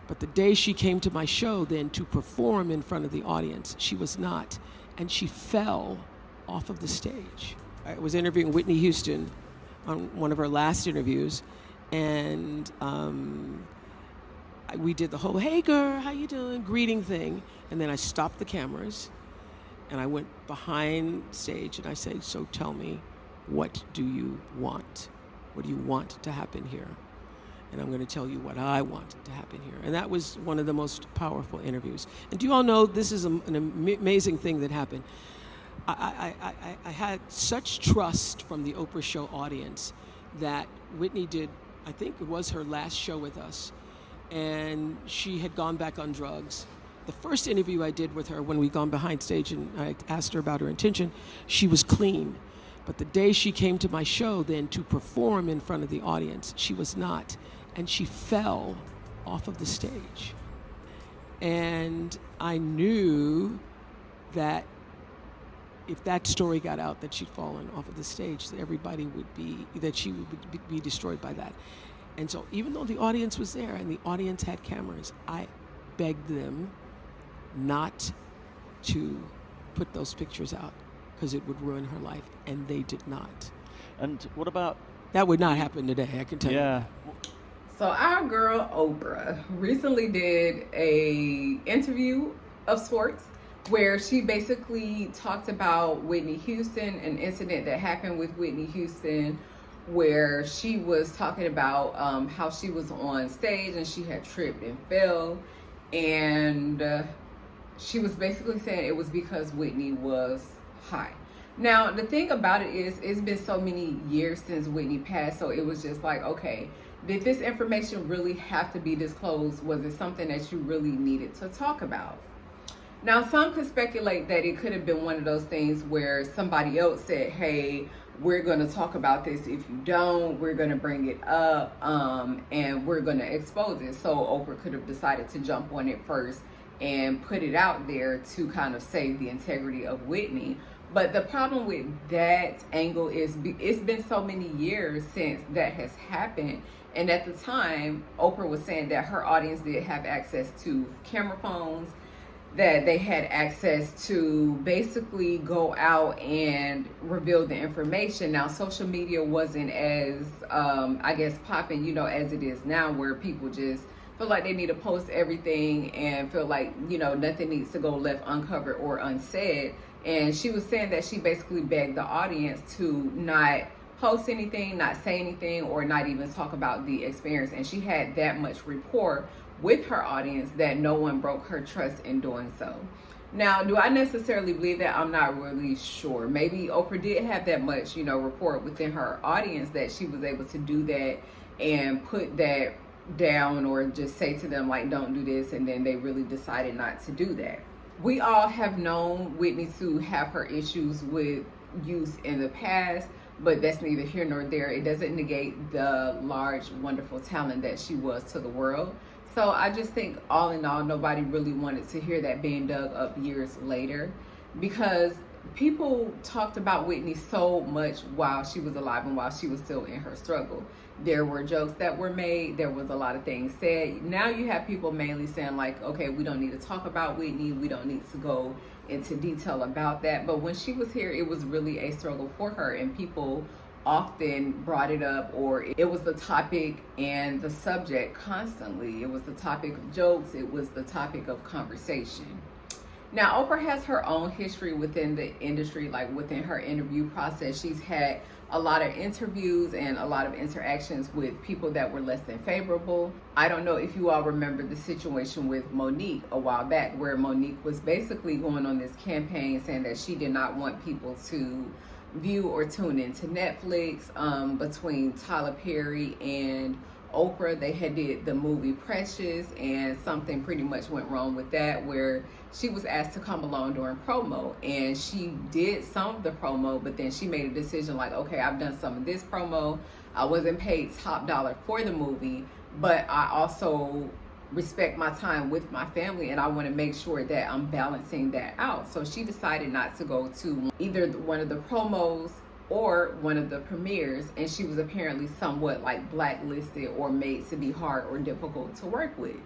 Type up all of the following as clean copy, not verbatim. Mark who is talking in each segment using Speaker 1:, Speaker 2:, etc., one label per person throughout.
Speaker 1: But the day she came to my show then to perform in front of the audience, she was not. And she fell off of the stage. I was interviewing Whitney Houston on one of her last interviews, and we did the whole, hey girl, how you doing, greeting thing. And then I stopped the cameras, and I went behind stage, and I said, so tell me, what do you want? What do you want to happen here? And I'm going to tell you what I want to happen here. And that was one of the most powerful interviews. And do you all know this is an amazing thing that happened? I had such trust from the Oprah show audience that Whitney did, I think it was her last show with us, and she had gone back on drugs. The first interview I did with her when we gone behind stage and I asked her about her intention, she was clean. But the day she came to my show then to perform in front of the audience, she was not. And she fell off of the stage. And I knew that if that story got out that she'd fallen off of the stage, that she would be destroyed by that. And so even though the audience was there and the audience had cameras, I begged them not to put those pictures out because it would ruin her life, and they did not.
Speaker 2: And what about...
Speaker 1: That would not happen today, I can tell you.
Speaker 2: Yeah.
Speaker 3: So our girl Oprah recently did a interview of sorts where she basically talked about Whitney Houston, an incident that happened with Whitney Houston where she was talking about how she was on stage and she had tripped and fell, and she was basically saying it was because Whitney was high. Now, the thing about it is, it's been so many years since Whitney passed, so it was just like, okay, did this information really have to be disclosed? Was it something that you really needed to talk about? Now, some could speculate that it could have been one of those things where somebody else said, hey, we're going to talk about this. If you don't, we're going to bring it up, and we're going to expose it. So Oprah could have decided to jump on it first and put it out there to kind of save the integrity of Whitney. But the problem with that angle is it's been so many years since that has happened. And at the time, Oprah was saying that her audience did have access to camera phones, that they had access to basically go out and reveal the information. Now, social media wasn't as, I guess, popping, as it is now, where people just feel like they need to post everything and feel like, nothing needs to go left uncovered or unsaid. And she was saying that she basically begged the audience to not post anything, not say anything, or not even talk about the experience. And she had that much rapport with her audience that no one broke her trust in doing so. Now, do I necessarily believe that? I'm not really sure. Maybe Oprah did have that much, rapport within her audience that she was able to do that and put that down, or just say to them, like, don't do this, and then they really decided not to do that. We all have known Whitney to have her issues with youth in the past, but that's neither here nor there. It doesn't negate the large, wonderful talent that she was to the world. So I just think all in all, nobody really wanted to hear that being dug up years later, because people talked about Whitney so much while she was alive and while she was still in her struggle. There were jokes that were made. There was a lot of things said. Now you have people mainly saying like, okay, we don't need to talk about Whitney. We don't need to go into detail about that. But when she was here, it was really a struggle for her, and people often brought it up, or it was the topic and the subject constantly. It was the topic of jokes. It was the topic of conversation. Now, Oprah has her own history within the industry, like within her interview process. She's had a lot of interviews and a lot of interactions with people that were less than favorable. I don't know if you all remember the situation with Monique a while back, where Monique was basically going on this campaign saying that she did not want people to view or tune into Netflix. Between Tyler Perry and Oprah, they had did the movie Precious, and something pretty much went wrong with that, where she was asked to come along during promo, and she did some of the promo, but then she made a decision like, okay, I've done some of this promo. I wasn't paid top dollar for the movie, but I also respect my time with my family, and I want to make sure that I'm balancing that out. So she decided not to go to either one of the promos or one of the premieres, and she was apparently somewhat like blacklisted or made to be hard or difficult to work with.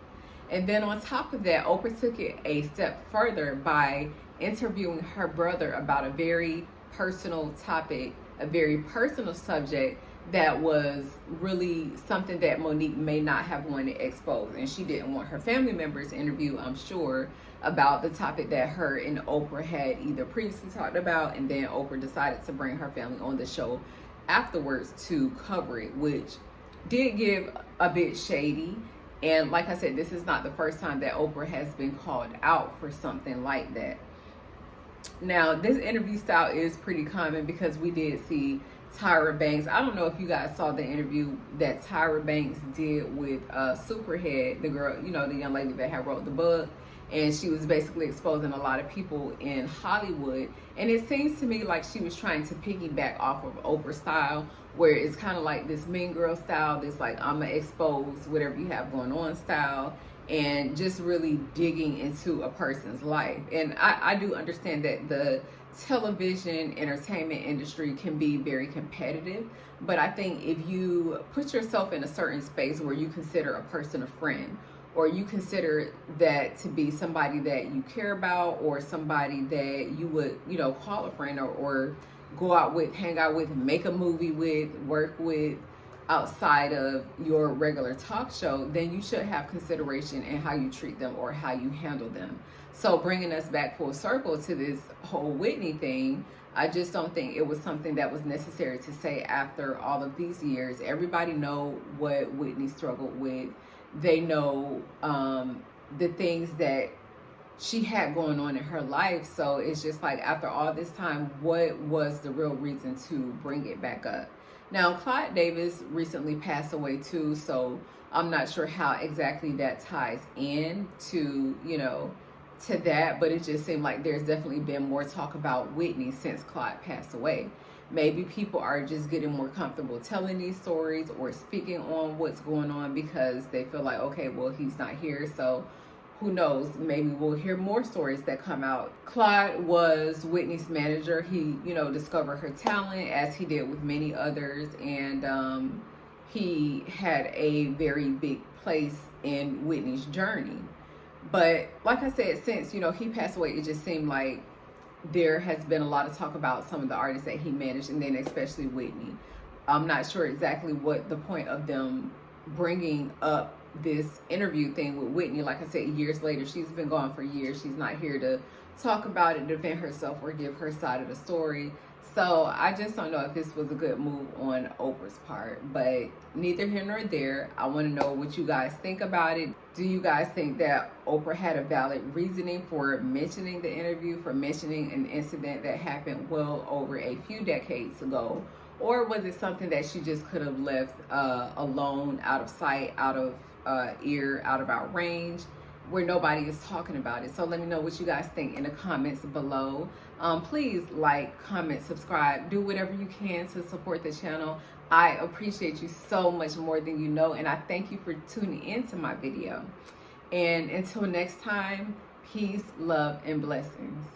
Speaker 3: And then on top of that, Oprah took it a step further by interviewing her brother about a very personal topic, a very personal subject that was really something that Monique may not have wanted exposed. And she didn't want her family members to interview, I'm sure, about the topic that her and Oprah had either previously talked about, and then Oprah decided to bring her family on the show afterwards to cover it, which did give a bit shady. And like I said, this is not the first time that Oprah has been called out for something like that. Now, this interview style is pretty common because we did see Tyra Banks. I don't know if you guys saw the interview that Tyra Banks did with Superhead, the girl, you know, the young lady that had wrote the book. And she was basically exposing a lot of people in Hollywood. And it seems to me like she was trying to piggyback off of Oprah style, where it's kind of like this mean girl style, this like I'm gonna expose whatever you have going on style, and just really digging into a person's life. And I do understand that the television entertainment industry can be very competitive, but I think if you put yourself in a certain space where you consider a person a friend, or you consider that to be somebody that you care about, or somebody that you would, you know, call a friend, or go out with, hang out with, make a movie with, work with, outside of your regular talk show, then you should have consideration in how you treat them or how you handle them. So bringing us back full circle to this whole Whitney thing, I just don't think it was something that was necessary to say after all of these years. Everybody know what Whitney struggled with. They know the things that she had going on in her life. So it's just like, after all this time, what was the real reason to bring it back up? Now, Clive Davis recently passed away too, so I'm not sure how exactly that ties in to, you know, to that, but it just seemed like there's definitely been more talk about Whitney since Clive passed away. Maybe people are just getting more comfortable telling these stories or speaking on what's going on because they feel like, okay, well, he's not here, so who knows, maybe we'll hear more stories that come out. Clyde was Whitney's manager. He, you know, discovered her talent as he did with many others, and he had a very big place in Whitney's journey. But like I said, since, you know, he passed away, it just seemed like there has been a lot of talk about some of the artists that he managed, and then especially Whitney. I'm not sure exactly what the point of them bringing up this interview thing with Whitney. Like I said, years later, she's been gone for years. She's not here to talk about it, defend herself, or give her side of the story. So I just don't know if this was a good move on Oprah's part, but neither here nor there. I want to know what you guys think about it. Do you guys think that Oprah had a valid reasoning for mentioning the interview, for mentioning an incident that happened well over a few decades ago? Or was it something that she just could have left alone, out of sight, out of ear, out of our range, where nobody is talking about it? So let me know what you guys think in the comments below. Please like, comment, subscribe, do whatever you can to support the channel. I appreciate you so much more than you know, and I thank you for tuning into my video. And until next time, peace, love, and blessings.